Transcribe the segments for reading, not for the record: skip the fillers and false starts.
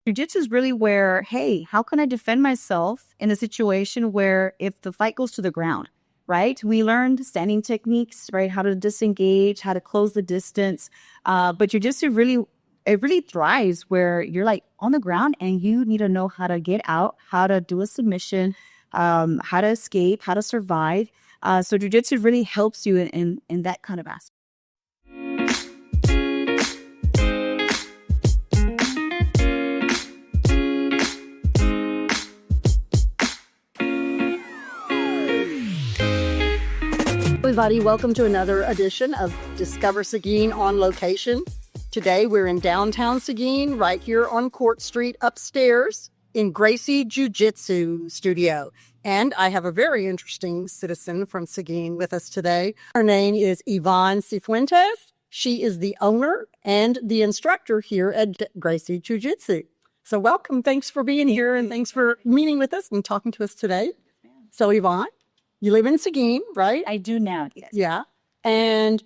Jiu-jitsu is really where, hey, how can I defend myself in a situation where if the fight goes to the ground, right? We learned standing techniques, right? How to disengage, how to close the distance. But jiu-jitsu really thrives where you're like on the ground and you need to know how to get out, how to do a submission, how to escape, how to survive. So jiu-jitsu really helps you in that kind of aspect. Everybody, welcome to another edition of Discover Seguin on location. Today we're in downtown Seguin, right here on Court Street upstairs in Gracie Jiu Jitsu Studio. And I have a very interesting citizen from Seguin with us today. Her name is Yvonne Sifuentes. She is the owner and the instructor here at Gracie Jiu Jitsu. So welcome. Thanks for being here and thanks for meeting with us and talking to us today. So Yvonne, you live in Seguin, right? I do now, yes. Yeah. And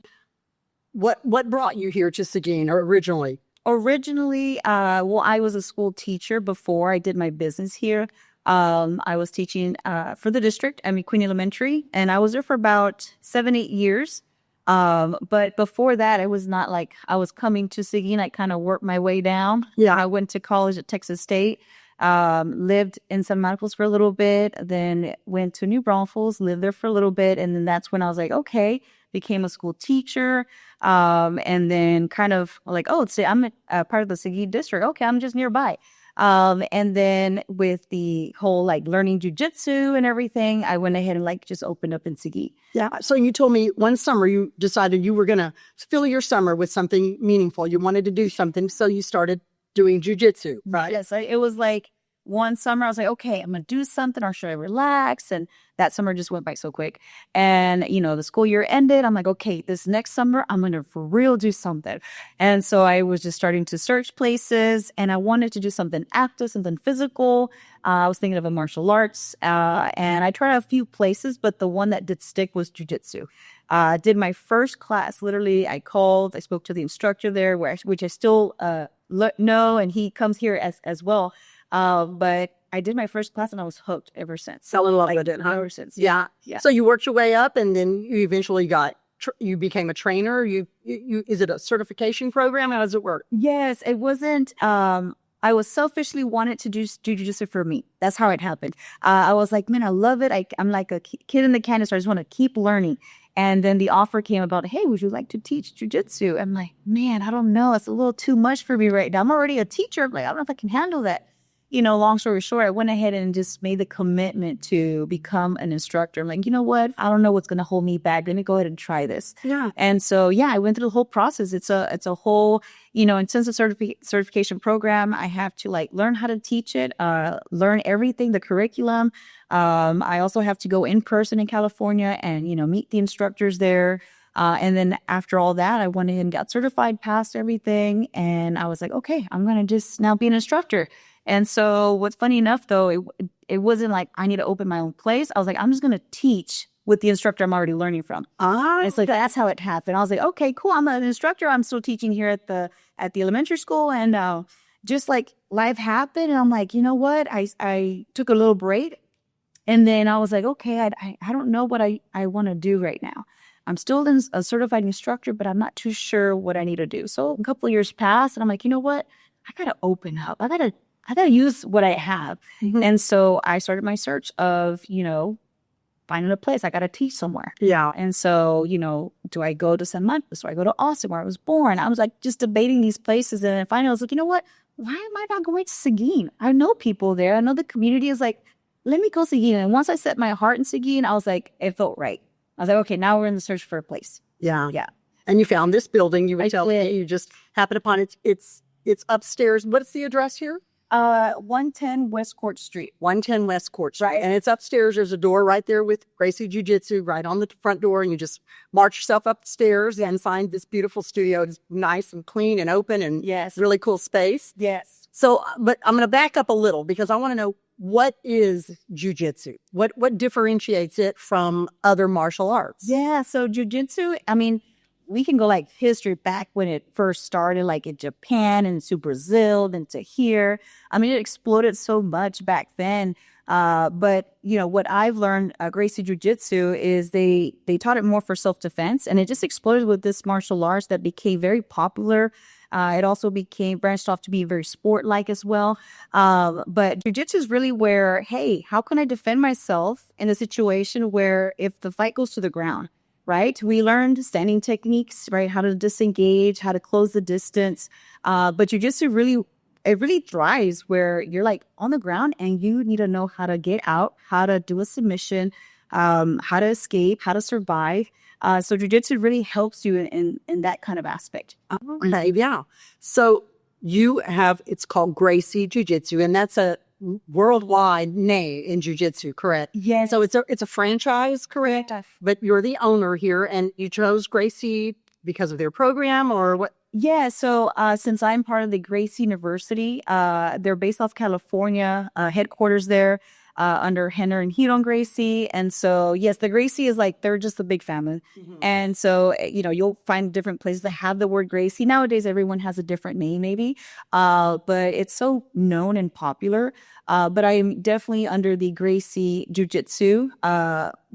what brought you here to Seguin originally? Originally, well, I was a school teacher before I did my business here. I was teaching for the district, Queen Elementary, and I was there for about 7-8 years. But before that, it was not like I was coming to Seguin. I kind of worked my way down. Yeah. I went to college at Texas State. Lived in San Marcos for a little bit, then went to New Braunfels, lived there for a little bit. And then that's when I was like, okay, became a school teacher. And then kind of like, oh, I'm a part of the Seguin district. Okay, I'm just nearby. And then with the whole like learning jujitsu and everything, I went ahead and like just opened up in Seguin. Yeah. So you told me one summer you decided you were going to fill your summer with something meaningful. You wanted to do something. So you started doing jujitsu, right? Yes, it was like one summer I was like, okay, I'm gonna do something, or should I relax? And that summer just went by so quick. And the school year ended. I'm like, okay, this next summer I'm gonna for real do something. And so I was just starting to search places, and I wanted to do something active, something physical. I was thinking of a martial arts, and I tried a few places, but the one that did stick was jujitsu. Did my first class. Literally, I spoke to the instructor there, which I still know, and he comes here as well. But I did my first class and I was hooked ever since. Fell in love with it, huh? Ever since. Yeah. So you worked your way up and then you eventually you became a trainer. Is it a certification program? How does it work? Yes, it wasn't, I was selfishly wanted to do jiu-jitsu for me. That's how it happened. I was like, man, I love it. I'm like a kid in the candy store. I just want to keep learning. And then the offer came about, hey, would you like to teach jiu-jitsu? I'm like, man, I don't know. It's a little too much for me right now. I'm already a teacher. I'm like, I don't know if I can handle that. Long story short, I went ahead and just made the commitment to become an instructor. I'm like, you know what? I don't know what's going to hold me back. Let me go ahead and try this. Yeah. And so, I went through the whole process. It's a whole, intensive certification program. I have to like learn how to teach it, learn everything, the curriculum. I also have to go in person in California and, meet the instructors there. And then after all that, I went ahead and got certified, passed everything. And I was like, okay, I'm going to just now be an instructor. And so what's funny enough, though, it wasn't like I need to open my own place. I was like, I'm just going to teach with the instructor I'm already learning from. And it's like, that's how it happened. I was like, okay, cool. I'm an instructor. I'm still teaching here at the elementary school. And just like life happened. And I'm like, you know what? I took a little break. And then I was like, okay, I don't know what I want to do right now. I'm still a certified instructor, but I'm not too sure what I need to do. So a couple of years passed and I'm like, you know what? I got to open up. I got to use what I have. Mm-hmm. And so I started my search of, finding a place. I got to teach somewhere. Yeah. And so, do I go to San Marcos? Do I go to Austin where I was born? I was like just debating these places. And then finally I was like, you know what? Why am I not going to Seguin? I know people there. I know the community is like, let me go Seguin. And once I set my heart in Seguin, I was like, it felt right. I was like, okay, now we're in the search for a place. Yeah. Yeah. And you found this building. You would tell me you just happened upon it. It's upstairs. What's the address here? 110 West Court Street. 110 West Court Street. Right. And it's upstairs. There's a door right there with Gracie Jiu Jitsu right on the front door. And you just march yourself upstairs and find this beautiful studio. It's nice and clean and open and really cool space. Yes. So, but I'm going to back up a little because I want to know, what is jiu-jitsu? What differentiates it from other martial arts? Yeah. So jiu-jitsu, we can go like history back when it first started, like in Japan and to Brazil, then to here. I mean, it exploded so much back then. But you know what I've learned, Gracie Jiu Jitsu, is they taught it more for self defense, and it just exploded with this martial arts that became very popular. It also became branched off to be very sport like as well. But jiu-jitsu is really where, hey, how can I defend myself in a situation where if the fight goes to the ground, right? We learned standing techniques, right? How to disengage, how to close the distance. But jiu-jitsu really thrives where you're like on the ground and you need to know how to get out, how to do a submission, how to escape, how to survive. So jiu-jitsu really helps you in that kind of aspect. Okay, yeah. So you have, it's called Gracie Jiu Jitsu, and that's a worldwide name in jiu-jitsu, correct? Yes. So it's a franchise, correct? But you're the owner here, and you chose Gracie because of their program, or what? Yeah, so since I'm part of the Gracie University, they're based off California, headquarters there under Henner and Hidon Gracie. And so, yes, the Gracie is like, they're just a big family. And so, you know, you'll find different places that have the word Gracie. Nowadays, everyone has a different name maybe, but it's so known and popular. But I am definitely under the Gracie Jiu Jitsu,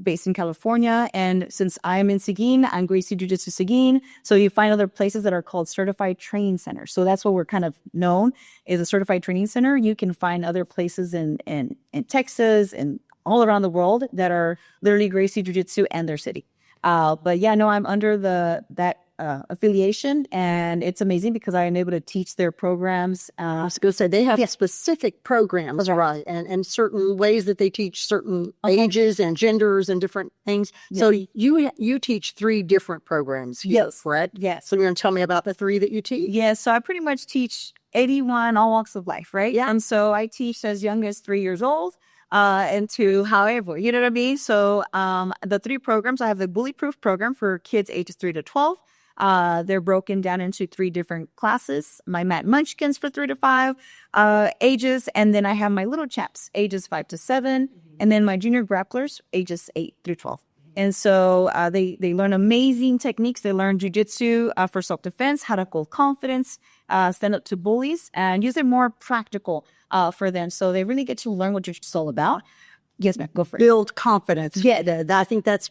based in California. And since I'm in Seguin, I'm Gracie Jiu Jitsu Seguin. So you find other places that are called certified training centers. So that's what we're kind of known is a certified training center. You can find other places in Texas and all around the world that are literally Gracie Jiu Jitsu and their city. But yeah, no, I'm under that affiliation, and it's amazing because I am able to teach their programs. I was going to say they have specific programs, right? And certain ways that they teach certain ages and genders and different things. Yeah. So you teach 3 different programs. Yes, correct. Yes. So you're going to tell me about the 3 that you teach? Yeah. So I pretty much teach 81 all walks of life, right? Yeah. And so I teach as young as 3 years old. And to however, you know what I mean? So the 3 programs, I have the Bullyproof program for kids ages 3 to 12. They're broken down into 3 different classes. My Matt Munchkins for 3 to 5 ages. And then I have my little chaps, ages 5 to 7. And then my junior grapplers, ages 8 through 12. And so they learn amazing techniques. They learn jiu-jitsu for self-defense, how to hold confidence, stand up to bullies, and use it more practical for them. So they really get to learn what jiu-jitsu is all about. Yes, ma'am, go for it. Build confidence. Yeah, I think that's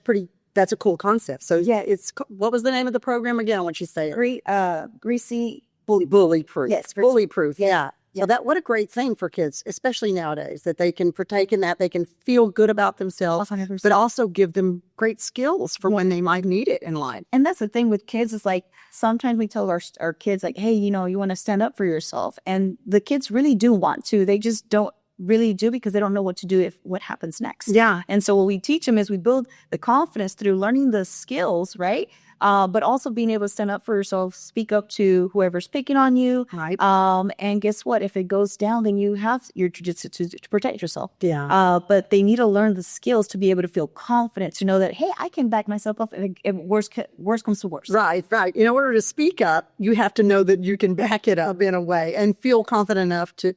a cool concept. So yeah, what was the name of the program again? Once you say it, Gracie Bullyproof. Yes, Bullyproof. Yeah. So what a great thing for kids, especially nowadays, that they can partake in that. They can feel good about themselves, 100%. but also give them great skills for when they might need it in life. And that's the thing with kids is like, sometimes we tell our kids like, hey, you know, you want to stand up for yourself. And the kids really do want to. They just don't really do because they don't know what to do if what happens next. Yeah. And so what we teach them is we build the confidence through learning the skills, right? But also being able to stand up for yourself, speak up to whoever's picking on you. Right. And guess what? If it goes down, then you have your jiu-jitsu to protect yourself. Yeah. But they need to learn the skills to be able to feel confident, to know that, hey, I can back myself up if worst comes to worst. Right. In order to speak up, you have to know that you can back it up in a way and feel confident enough to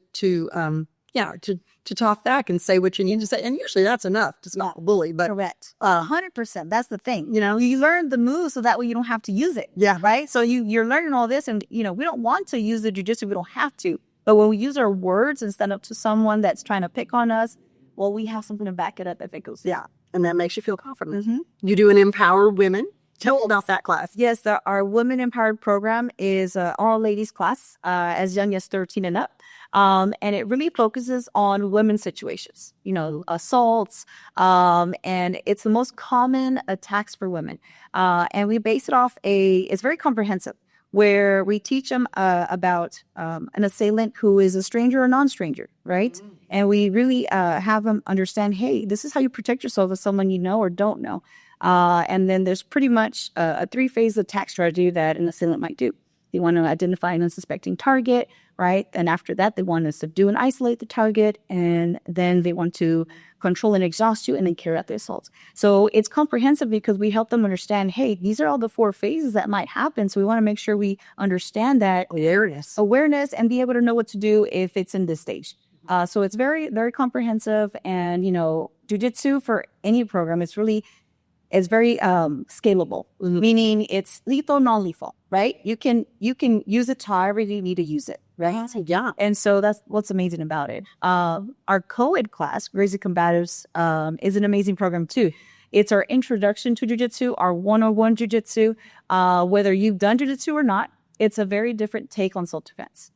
talk back and say what you need to say. And usually that's enough to stop a bully. But correct. 100%. That's the thing. You know, you learn the moves so that way you don't have to use it. Yeah. Right. So you're learning all this, and you know, we don't want to use the jiu-jitsu. We don't have to. But when we use our words and stand up to someone that's trying to pick on us, well, we have something to back it up if it goes. Yeah. And that makes you feel confident. Mm-hmm. You do an Empower Women. Tell me about that class. Yes, our Women Empowered program is an all-ladies class as young as 13 and up. And it really focuses on women's situations, you know, assaults, and it's the most common attacks for women. And we base it off it's very comprehensive, where we teach them about an assailant who is a stranger or non-stranger, right? Mm-hmm. And we really have them understand, hey, this is how you protect yourself with someone you know or don't know. And then there's pretty much a 3-phase attack strategy that an assailant might do. They want to identify an unsuspecting target, right? And after that, they want to subdue and isolate the target. And then they want to control and exhaust you and then carry out the assaults. So it's comprehensive because we help them understand, hey, these are all the 4 phases that might happen. So we want to make sure we understand that awareness and be able to know what to do if it's in this stage. So it's very, very comprehensive. And, you know, jiu-jitsu for any program, It's very scalable, meaning it's lethal, non-lethal, right? You can use it however you need to use it, right? Yeah. And so that's what's amazing about it. Our co-ed class, Gracie Combatives, is an amazing program too. It's our introduction to jiu-jitsu, our 101 jiu-jitsu. Whether you've done jiu-jitsu or not, it's a very different take on self-defense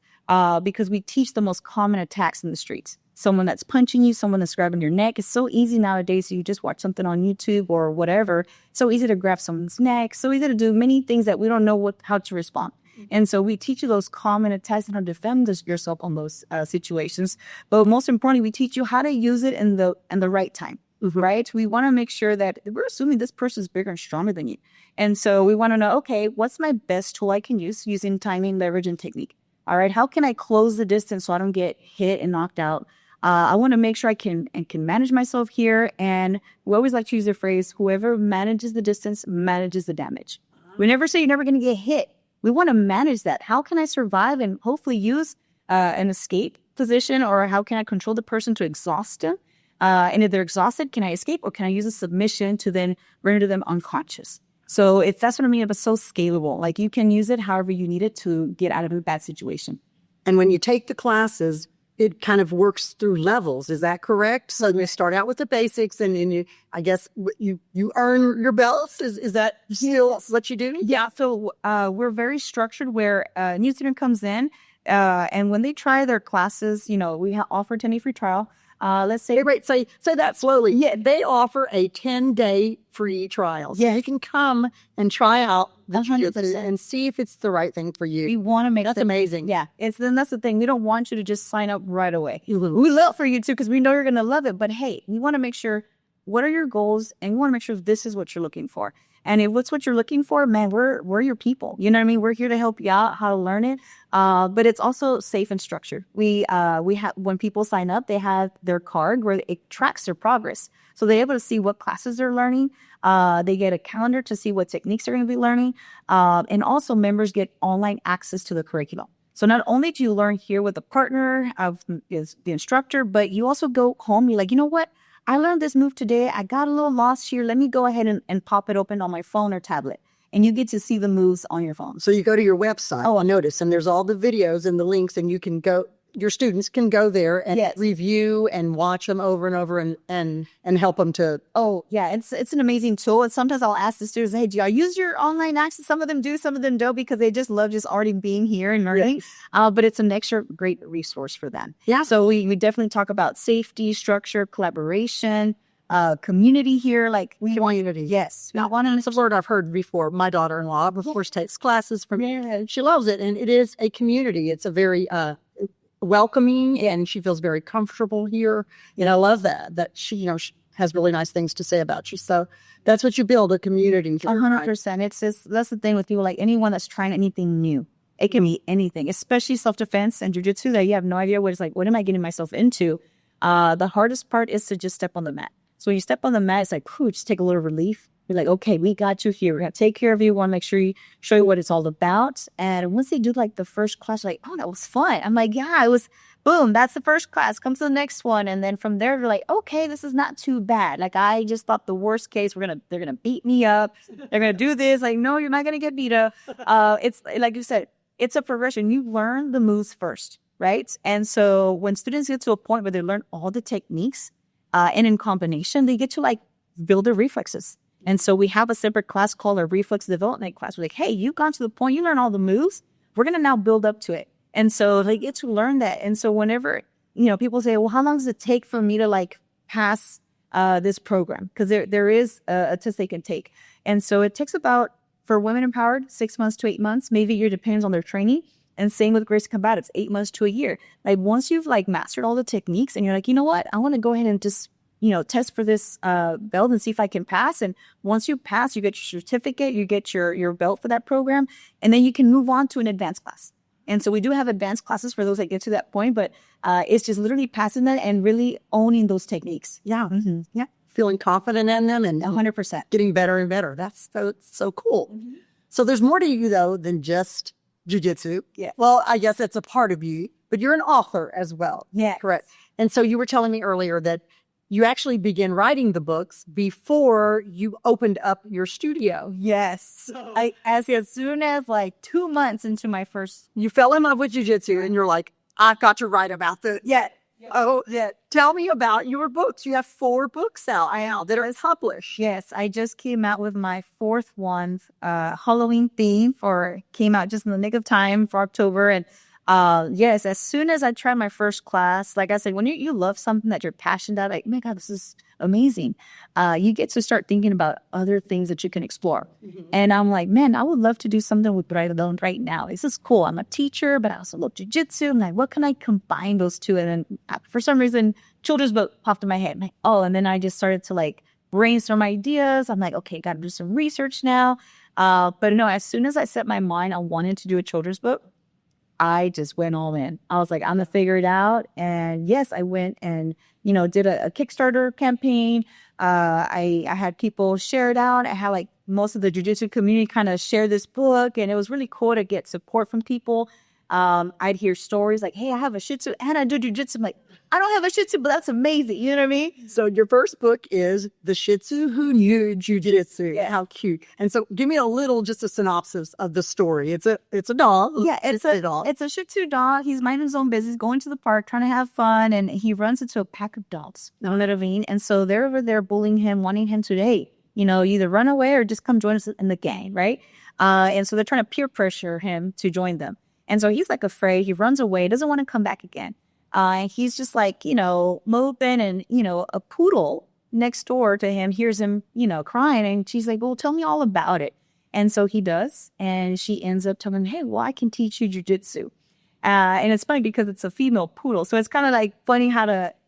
because we teach the most common attacks in the streets. Someone that's punching you, someone that's grabbing your neck. It's so easy nowadays. So you just watch something on YouTube or whatever. So easy to grab someone's neck. So easy to do many things that we don't know how to respond. And so we teach you those common attacks and how to defend yourself on those situations. But most importantly, we teach you how to use it in the right time. Right? We want to make sure that we're assuming this person is bigger and stronger than you. And so we want to know, okay, what's my best tool I can use using timing, leverage, and technique? All right. How can I close the distance so I don't get hit and knocked out? I want to make sure I can manage myself here. And we always like to use the phrase, whoever manages the distance manages the damage. We never say you're never going to get hit. We want to manage that. How can I survive and hopefully use an escape position, or how can I control the person to exhaust them? And if they're exhausted, can I escape, or can I use a submission to then render them unconscious? So that's what I mean. It's so scalable. Like you can use it however you need it to get out of a bad situation. And when you take the classes, it kind of works through levels. Is that correct? So you start out with the basics, and then I guess you earn your belts. Is that still what you do? Yeah. So we're very structured where a new student comes in, and when they try their classes, we offer a 10-day free trial. Let's say, say that slowly. Yeah, they offer a 10-day free trial. So you can come and try out and see if it's the right thing for you. We want to make that's amazing. Yeah, then that's the thing. We don't want you to just sign up right away. We love for you too, because we know you're going to love it. But hey, we want to make sure what are your goals, and we want to make sure this is what you're looking for. And if it's what you're looking for, man, we're your people. You know what I mean? We're here to help you out how to learn it. But it's also safe and structured. We have, when people sign up, they have their card where it tracks their progress. So they're able to see what classes they're learning. They get a calendar to see what techniques they're going to be learning. And also members get online access to the curriculum. So not only do you learn here with a partner of the instructor, but you also go home. You're like, you know what? I learned this move today. I got a little lost here. Let me go ahead and pop it open on my phone or tablet. And you get to see the moves on your phone. So you go to your website. Oh, I noticed. And there's all the videos and the links, and you can go, your students can go there and review and watch them over and over and help them to. Oh, yeah. It's an amazing tool. And sometimes I'll ask the students, hey, do y'all use your online access? Some of them do, some of them don't, because they just love just already being here and learning. But it's an extra great resource for them. Yeah. So we definitely talk about safety, structure, collaboration, community here. Like community. Yes. Now, it's a word I've heard before. My daughter-in-law, of course, takes classes from here. She loves it. And it is a community. It's a very welcoming, and she feels very comfortable here. I love that she has really nice things to say about you. So that's what you build, a community. 100%. It's just, that's the thing with people, like anyone that's trying anything new. It can be anything, especially self-defense and jiu-jitsu, that you have no idea what it's like. What am I getting myself into? The hardest part is to just step on the mat. So when you step on the mat, it's like, just take a little relief. You're like, okay, we got you here. We're going to take care of you. We want to make sure show you what it's all about. And once they do like the first class, like, oh, that was fun. I'm like, yeah, it was, boom, that's the first class. Come to the next one. And then from there, they're like, okay, this is not too bad. Like, I just thought the worst case, they're going to beat me up. They're going to do this. Like, no, you're not going to get beat up. It's like you said, it's a progression. You learn the moves first, right? And so when students get to a point where they learn all the techniques and in combination, they get to like build their reflexes. And so we have a separate class called a reflex development class. We're like, hey, you've gone to the point, you learn all the moves. We're going to now build up to it. And so they get to learn that. And so whenever, people say, well, how long does it take for me to like pass this program? Because there is a test they can take. And so it takes about, for women empowered, 6 months to 8 months, maybe a year, depends on their training. And same with Gracie Combatives, 8 months to a year. Like once you've like mastered all the techniques and you're like, you know what, I want to go ahead and just test for this belt and see if I can pass. And once you pass, you get your certificate, you get your belt for that program, and then you can move on to an advanced class. And so we do have advanced classes for those that get to that point, but it's just literally passing that and really owning those techniques. Yeah. Mm-hmm. Yeah. Feeling confident in them and 100% getting better and better. That's so cool. Mm-hmm. So there's more to you though than just jiu-jitsu. Yeah. Well, I guess it's a part of you, but you're an author as well. Yeah. Correct. And so you were telling me earlier that you actually began writing the books before you opened up your studio. Yes. As soon as like 2 months into my first. You fell in love with jiu-jitsu and you're like, I've got to write about this. Yeah. Oh, yeah. Tell me about your books. You have 4 books out now that are published. Yes, I just came out with my 4th one, Halloween theme came out just in the nick of time for October. And yes, as soon as I tried my first class, like I said, when you love something that you're passionate about, like, oh my God, this is amazing. You get to start thinking about other things that you can explore. And I'm like, man, I would love to do something with what I learned right now. This is cool. I'm a teacher, but I also love jujitsu. I'm like, what can I combine those two? And then for some reason, children's book popped in my head. I'm like, oh, and then I just started to like brainstorm ideas. I'm like, okay, got to do some research now. But no, as soon as I set my mind on wanting to do a children's book, I just went all in. I was like, I'm going to figure it out. And yes, I went and, did a Kickstarter campaign. I had people share it out. I had like most of the jiu-jitsu community kind of share this book. And it was really cool to get support from people. I'd hear stories like, hey, I have a shih tzu and I do jiu-jitsu. I'm like, I don't have a shih tzu, but that's amazing. You know what I mean? So your first book is The Shih Tzu Who Knew Jiu-Jitsu. Yeah. How cute. And so give me just a synopsis of the story. It's a dog. Yeah, it's a dog. It's a Shih Tzu dog. He's minding his own business, going to the park, trying to have fun. And he runs into a pack of dogs. You know what I mean? And so they're over there bullying him, wanting him to, hey, either run away or just come join us in the gang, right? And so they're trying to peer pressure him to join them. And so he's like afraid. He runs away, doesn't want to come back again. And he's just like, moping, and, a poodle next door to him hears him, crying. And she's like, well, tell me all about it. And so he does. And she ends up telling him, hey, well, I can teach you jujitsu. And it's funny because it's a female poodle. So it's kind of like funny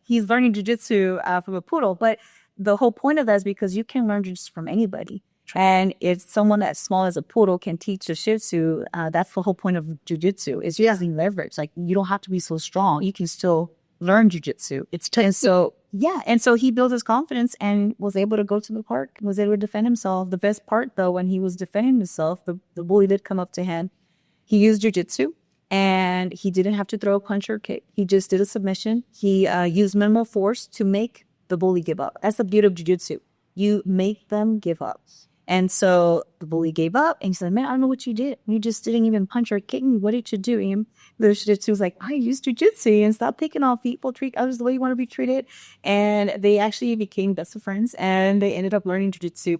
he's learning jujitsu from a poodle. But the whole point of that is because you can learn jujitsu from anybody. And if someone as small as a poodle can teach a shih tzu, that's the whole point of jujitsu, is using leverage. Like, you don't have to be so strong. You can still learn jujitsu. And so, yeah. And so he built his confidence and was able to go to the park, was able to defend himself. The best part, though, when he was defending himself, the bully did come up to him. He used jujitsu and he didn't have to throw a punch or a kick. He just did a submission. He used minimal force to make the bully give up. That's the beauty of jujitsu. You make them give up. And so the bully gave up and he said, man, I don't know what you did. You just didn't even punch or kick me. What did you do? And the jiu-jitsu was like, I used jiu-jitsu, and stop thinking all people, treat others the way you want to be treated. And they actually became best of friends, and they ended up learning jiu-jitsu.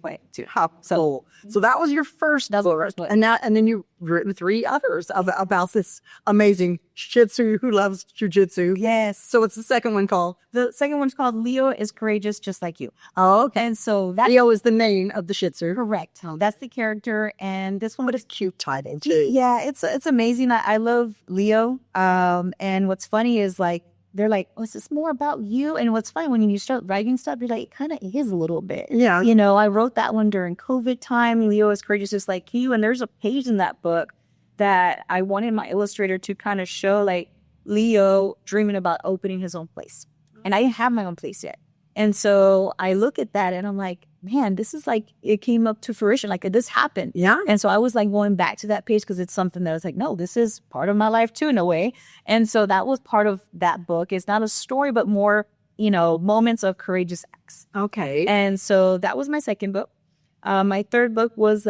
So that was your first book. And then you've written 3 others about this amazing shih tzu who loves jiu-jitsu. Yes. So what's the second one called? The second one's called Leo is Courageous Just Like You. Oh, okay. And so Leo is the name of the shih tzu. Correct. That's the character. And this one, what a cute title too. Yeah, it's amazing. I love Leo. And what's funny is like, they're like, oh, is this more about you? And what's funny, when you start writing stuff, you're like, it kind of is a little bit. Yeah. I wrote that one during COVID time. Leo is Courageous Just Like You. And there's a page in that book that I wanted my illustrator to kind of show, like, Leo dreaming about opening his own place. And I didn't have my own place yet. And so I look at that and I'm like, man, this is like, it came up to fruition. Like, this happened. Yeah. And so I was like going back to that page because it's something that I was like, no, this is part of my life too, in a way. And so that was part of that book. It's not a story, but more, moments of courageous acts. Okay. And so that was my second book. My third book was,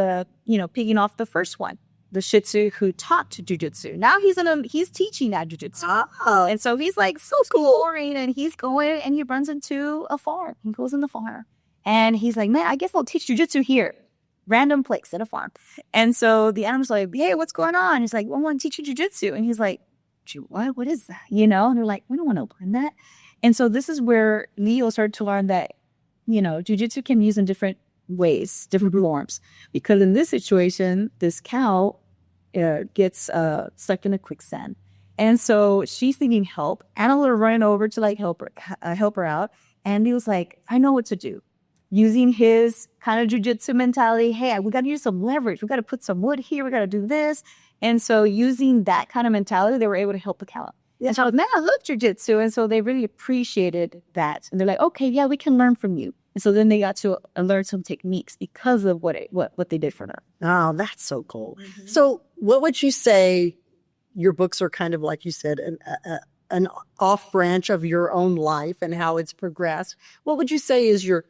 picking off the first one, the Shih Tzu who taught jiu-jitsu. Now he's teaching at jiu-jitsu. Oh. And so he's like so exploring, and he's going and he runs into a farm. He goes in the farm and he's like, man, I guess I'll teach jiu-jitsu here. Random place at a farm. And so the animal's like, hey, what's going on? He's like, well, I want to teach you jiu-jitsu. And he's like, what? What is that? And they're like, we don't want to learn that. And so this is where Leo started to learn that, jiu-jitsu can be used in different ways, different forms. Because in this situation, this cow gets stuck in a quicksand. And so she's needing help. Animal running over to like help her out. And he was like, I know what to do. Using his kind of jiu-jitsu mentality, hey, we got to use some leverage. We got to put some wood here. We got to do this. And so using that kind of mentality, they were able to help the cow out. Yeah. And so I was, man, I love jiu-jitsu. And so they really appreciated that. And they're like, okay, yeah, we can learn from you. And so then they got to learn some techniques because of what they did for her. Oh, that's so cool. Mm-hmm. So what would you say your books are kind of, like you said, an off branch of your own life and how it's progressed. What would you say is your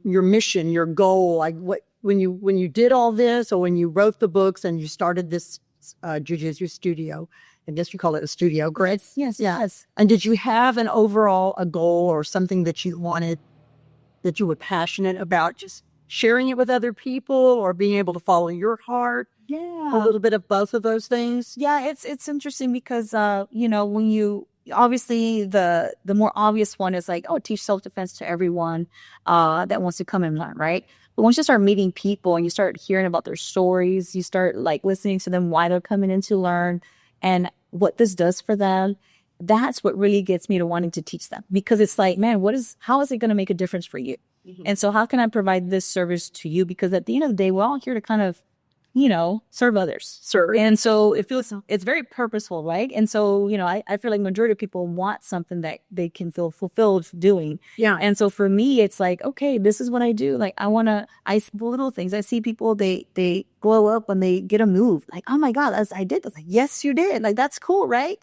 mission, your goal? Like what when you did all this, or when you wrote the books and you started this jiu-jitsu studio? I guess you call it a studio, correct? Yes. Yeah. Yes. And did you have an overall a goal or something that you wanted, that you were passionate about, just sharing it with other people or being able to follow your heart? Yeah. A little bit of both of those things. Yeah, it's interesting because when you obviously the more obvious one is like, oh, teach self-defense to everyone that wants to come and learn, right? But once you start meeting people and you start hearing about their stories, you start like listening to them, why they're coming in to learn and what this does for them. That's what really gets me to wanting to teach them, because it's like, man, how is it going to make a difference for you? Mm-hmm. And so how can I provide this service to you? Because at the end of the day, we're all here to kind of, serve others. Sure. And so it's very purposeful, right? And so, I feel like majority of people want something that they can feel fulfilled doing. Yeah. And so for me, it's like, okay, this is what I do. Like I see little things. I see people, they glow up when they get a move. Like, oh my God, I did this. Like, yes, you did. Like, that's cool, right?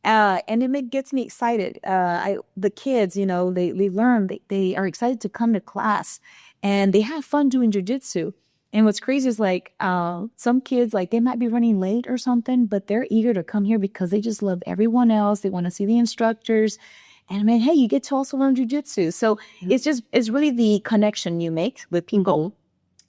And it gets me excited. The kids, they learn, they are excited to come to class and they have fun doing jujitsu. And what's crazy is like, some kids, like they might be running late or something, but they're eager to come here because they just love everyone else. They want to see the instructors. And I mean, hey, you get to also learn jujitsu. So it's really the connection you make with people.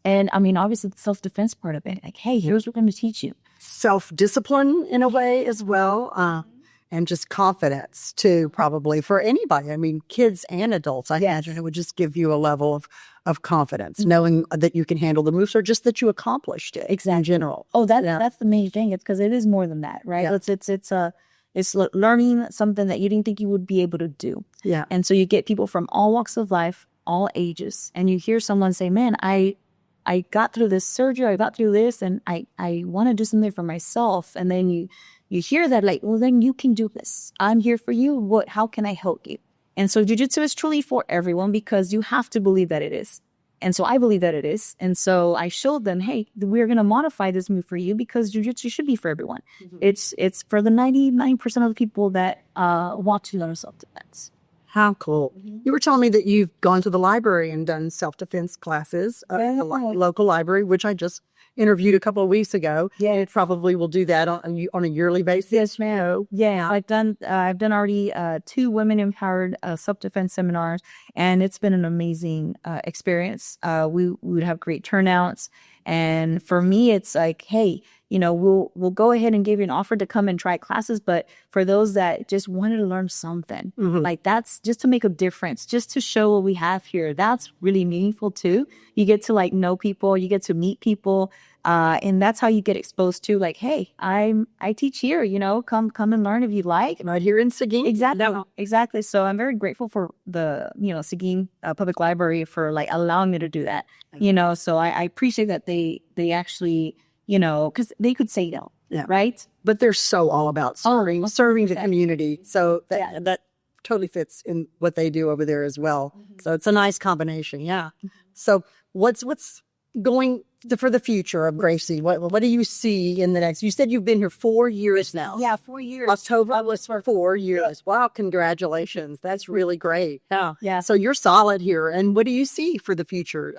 And I mean, obviously the self-defense part of it, like, hey, here's what we're going to teach you. Self-discipline in a way as well. And just confidence too, probably for anybody. I mean, kids and adults, I imagine it would just give you a level of confidence, knowing that you can handle the moves or just that you accomplished it. Exactly. In general. Oh, that's the main thing. It's because it is more than that, right? Yeah. It's learning something that you didn't think you would be able to do. Yeah. And so you get people from all walks of life, all ages, and you hear someone say, man, I got through this surgery, I got through this, and I want to do something for myself. And then you hear that, like, well, then you can do this. I'm here for you. How can I help you? And so jiu-jitsu is truly for everyone, because you have to believe that it is. And so I believe that it is. And so I showed them, hey, we're going to modify this move for you because jiu-jitsu should be for everyone. Mm-hmm. It's for the 99% of the people that want to learn self-defense. How cool. Mm-hmm. You were telling me that you've gone to the library and done self-defense classes at the local library, which I just interviewed a couple of weeks ago. Yeah, it probably will do that on a yearly basis. Yes, ma'am. Yeah, I've done already 2 women empowered self-defense seminars, and it's been an amazing experience. We would have great turnouts, and for me, it's like, hey, we'll go ahead and give you an offer to come and try classes, but for those that just wanted to learn something, mm-hmm. like that's just to make a difference, just to show what we have here, that's really meaningful too. You get to like know people, you get to meet people, and that's how you get exposed to like, hey, I teach here, come and learn if you like. Right here in Seguin. Exactly. So I'm very grateful for the, Seguin Public Library for like allowing me to do that, so I appreciate that they actually, because they could say no, right? But they're so all about serving the community. So that totally fits in what they do over there as well. Mm-hmm. So it's a nice combination. Yeah. Mm-hmm. So what's going for the future of Gracie? What do you see in the next? You said you've been here 4 years now. Yeah, 4 years. October was for 4 years. Wow, congratulations. That's really great. Yeah. So you're solid here. And what do you see for the future?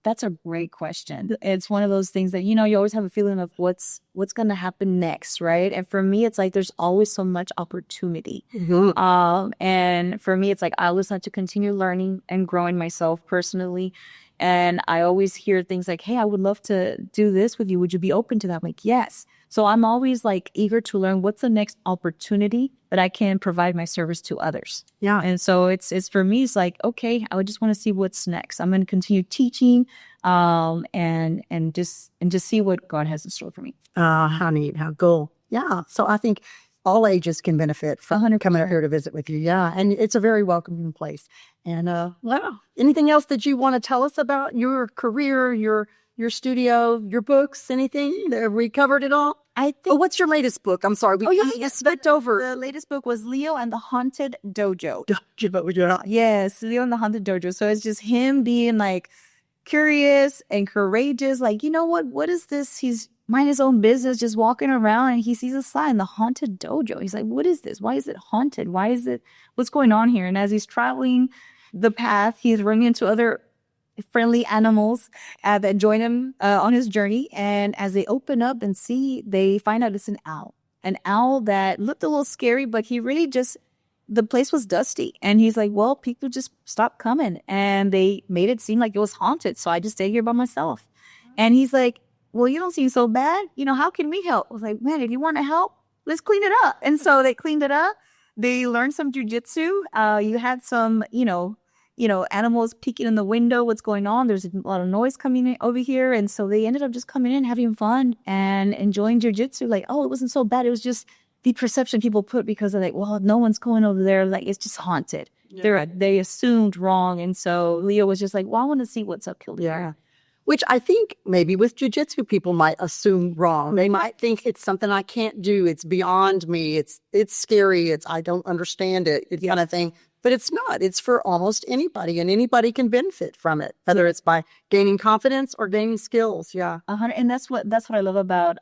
That's a great question. It's one of those things that, you always have a feeling of what's going to happen next, right? And for me, it's like there's always so much opportunity. Mm-hmm. And for me, it's like I always have to continue learning and growing myself personally. And I always hear things like, hey, I would love to do this with you. Would you be open to that? I'm like, yes. So I'm always like eager to learn what's the next opportunity that I can provide my service to others. Yeah. And so it's for me, it's like, okay, I would just want to see what's next. I'm going to continue teaching, and just see what God has in store for me. How neat, how cool. Yeah. So I think all ages can benefit from 100%. Coming up here to visit with you. Yeah. And it's a very welcoming place. And wow. Anything else that you want to tell us about your career, your studio, your books, anything? Have we covered it all? I think. What's your latest book? I'm sorry. We skipped over. The latest book was Leo and the Haunted Dojo. Yes, Leo and the Haunted Dojo. So it's just him being like curious and courageous. Like, what is this? mind his own business, just walking around, and he sees a sign, the haunted dojo. He's like, what is this? Why is it haunted? What's going on here? And as he's traveling the path, he's running into other friendly animals that join him on his journey. And as they open up and see, they find out it's an owl that looked a little scary, but he really just, the place was dusty. And he's like, well, people just stopped coming and they made it seem like it was haunted. So I just stayed here by myself. And he's like, well, you don't seem so bad. How can we help? I was like, man, if you want to help, let's clean it up. And so they cleaned it up. They learned some jujitsu. You had some, animals peeking in the window. What's going on? There's a lot of noise coming in over here. And so they ended up just coming in, having fun and enjoying jujitsu. Like, oh, it wasn't so bad. It was just the perception people put because they're like, well, no one's going over there. Like, it's just haunted. Yeah. They assumed wrong. And so Leo was just like, well, I want to see what's up here. Yeah. Which I think maybe with jujitsu, people might assume wrong. They might think it's something I can't do. It's beyond me. It's scary. I don't understand it. It's kind of thing. But it's not. It's for almost anybody, and anybody can benefit from it, whether it's by gaining confidence or gaining skills. Yeah. And that's what I love about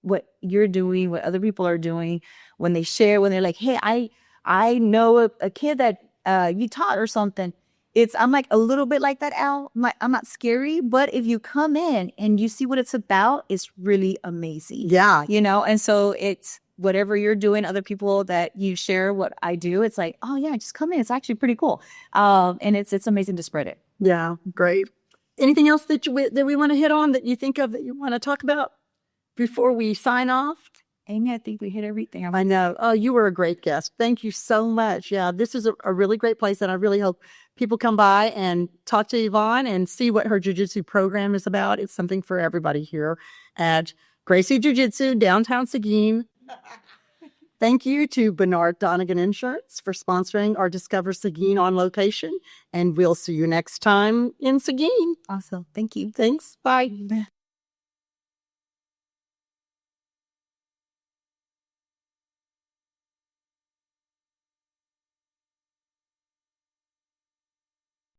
what you're doing, what other people are doing when they share, when they're like, hey, I know a kid that you taught or something. I'm like a little bit like that, Al. I'm not scary, but if you come in and you see what it's about, it's really amazing. Yeah. And so it's whatever you're doing, other people that you share what I do, it's like, oh yeah, just come in. It's actually pretty cool. And it's amazing to spread it. Yeah, great. Anything else that we want to hit on that you think of that you want to talk about before we sign off? Amy, I think we hit everything. I know. Oh, you were a great guest. Thank you so much. Yeah, this is a really great place, and I really hope people come by and talk to Yvonne and see what her jiu-jitsu program is about. It's something for everybody here at Gracie Jiu Jitsu, downtown Seguin. Thank you to Bernard Donegan Insurance for sponsoring our Discover Seguin on location, and we'll see you next time in Seguin. Awesome. Thank you. Thanks. Bye.